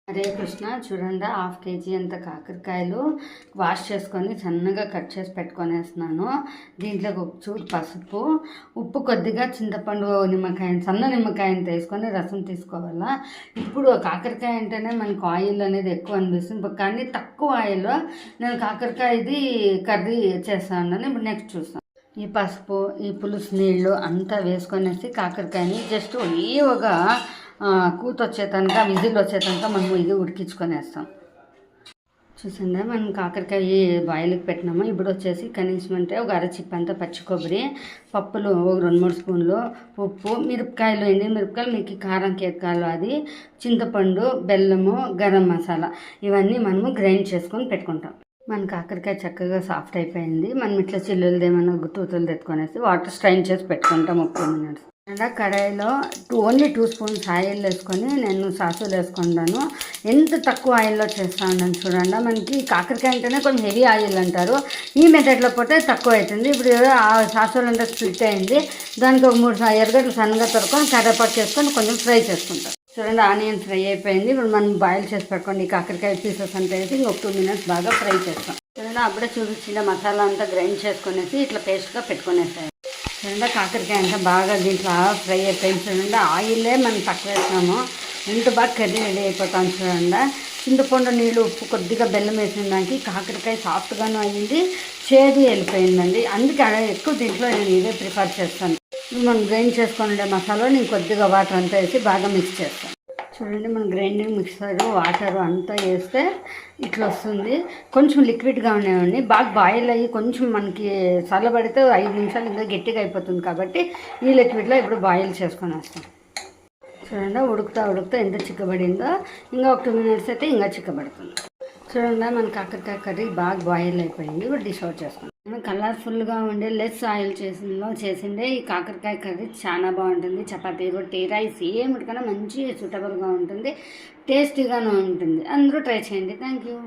హరే కృష్ణ. చూడండి, 1/2 kg అంత కాకరకాయలు వాష్ చేసుకొని సన్నగా కట్ చేసి పెట్టుకొనేస్తున్నాను. దీంట్లోకి ఒక చూడు పసుపు, ఉప్పు, కొద్దిగా చింతపండు, నిమ్మకాయ, సన్న నిమ్మకాయని తీసుకొని రసం తీసుకోవాలా. ఇప్పుడు కాకరకాయ అంటేనే మనకు ఆయిల్ అనేది ఎక్కువ అనిపిస్తుంది, కానీ తక్కువ ఆయిల్లో నేను కాకరకాయది కర్రీ చేస్తాను. ఇప్పుడు నెక్స్ట్ చూస్తాను. ఈ పసుపు, ఈ పులుసు నీళ్ళు అంతా వేసుకొనేసి కాకరకాయని జస్ట్ ఒక కూత వచ్చేతనక, విజిల్ వచ్చేతనక మనం ఇది ఉడికించుకొనేస్తాం. చూసిందా, మనం కాకరకాయ బాయిల్కి పెట్టినాము. ఇప్పుడు వచ్చేసి కనీసం అంటే ఒక అరచిప్పంతా పచ్చి కొబ్బరి, పప్పులు ఒక 2-3 స్పూన్లు, ఉప్పు, మిరపకాయలు, ఎండిన మిరపకాయలు, మీకు కారం కేకాలు, అది చింతపండు, బెల్లము, గరం మసాలా, ఇవన్నీ మనము గ్రైండ్ చేసుకొని పెట్టుకుంటాం. మన కాకరకాయ చక్కగా సాఫ్ట్ అయిపోయింది. మనం ఇట్లా చిల్లులది ఏమన్నా తూతులు తెచ్చుకొనేసి వాటర్ స్ట్రైన్ చేసి పెట్టుకుంటాం ఒక 2 minutes. కడాయిలో ఓన్లీ 2 స్పూన్స్ ఆయిల్ వేసుకొని నేను సాసులు వేసుకుంటాను. ఎంత తక్కువ ఆయిల్లో చేస్తా ఉన్నాను చూడండి. మనకి కాకరకాయ అంటేనే కొంచెం హెవీ ఆయిల్ అంటారు, ఈ మెథడ్లో పోతే తక్కువ అవుతుంది. ఇప్పుడు ఆ సాసులు అంతా స్ప్లిట్ అయింది, దానికి ఒక 3 ఎర్రగడ్డలు సన్నగా తరుకొని కరివేపాకు చేసుకొని కొంచెం ఫ్రై చేసుకుంటాం. చూడండి, ఆనియన్ ఫ్రై అయిపోయింది. ఇప్పుడు మనం బాయిల్ చేసి పెట్టుకోండి కాకరకాయ పీసెస్ అంతా వేసి ఇంకొక 2 minutes బాగా ఫ్రై చేస్తాం. చూడండి, అప్పుడే చూపించిన మసాలా అంతా గ్రైండ్ చేసుకునేసి ఇట్లా పేస్ట్గా పెట్టుకునేసాయి. చూడండి, కాకరకాయ అంతా బాగా దీంట్లో ఫ్రై అయిపోయింది. చూడండి, ఆయిలే మనం తక్కువ వేసినాము, ఎంత బాగా కర్రీ రెడీ అయిపోతాం. చూడండి, చింతపండు, నీళ్ళు, ఉప్పు, కొద్దిగా బెల్లం వేసిన దానికి కాకరకాయ సాఫ్ట్గాను అయ్యింది, చేదు వెళ్ళిపోయిందండి. అందుకే ఎక్కువ దీంట్లో నేను ఇదే ప్రిఫర్ చేస్తాను. మనం గ్రైండ్ చేసుకునే మసాలా నేను కొద్దిగా వాటర్ అంతా వేసి బాగా మిక్స్ చేస్తాను. చూడండి, మనం గ్రైండింగ్ మిక్సర్ వాటర్ అంతా వేస్తే ఇట్లా వస్తుంది. కొంచెం లిక్విడ్గా ఉండేవండి, బాగా బాయిల్ అయ్యి కొంచెం మనకి చల్లబడితే 5 నిమిషాలు ఇంకా గట్టిగా అయిపోతుంది. కాబట్టి ఈ లిక్విడ్లో ఇప్పుడు బాయిల్ చేసుకొని వస్తాం. చూడండి, ఉడుకుతా ఎంత చిక్కబడిందో, ఇంకా ఒక 2 minutes అయితే ఇంకా చిక్కబడుతుంది. చూడండి, మన కాకరకాయ కర్రీ బాగా బాయిల్ అయిపోయింది. ఇప్పుడు డిష్ అవుట్ చేసుకుంటాం. కలర్ఫుల్గా ఉండే లెస్ ఆయిల్ చేసిండే ఈ కాకరకాయ కర్రీ చాలా బాగుంటుంది. చపాతీ, రొట్టి, రైస్ ఏమిటికన్నా మంచి సూటబుల్గా ఉంటుంది, టేస్టీగాను ఉంటుంది. అందరూ ట్రై చేయండి. Thank you.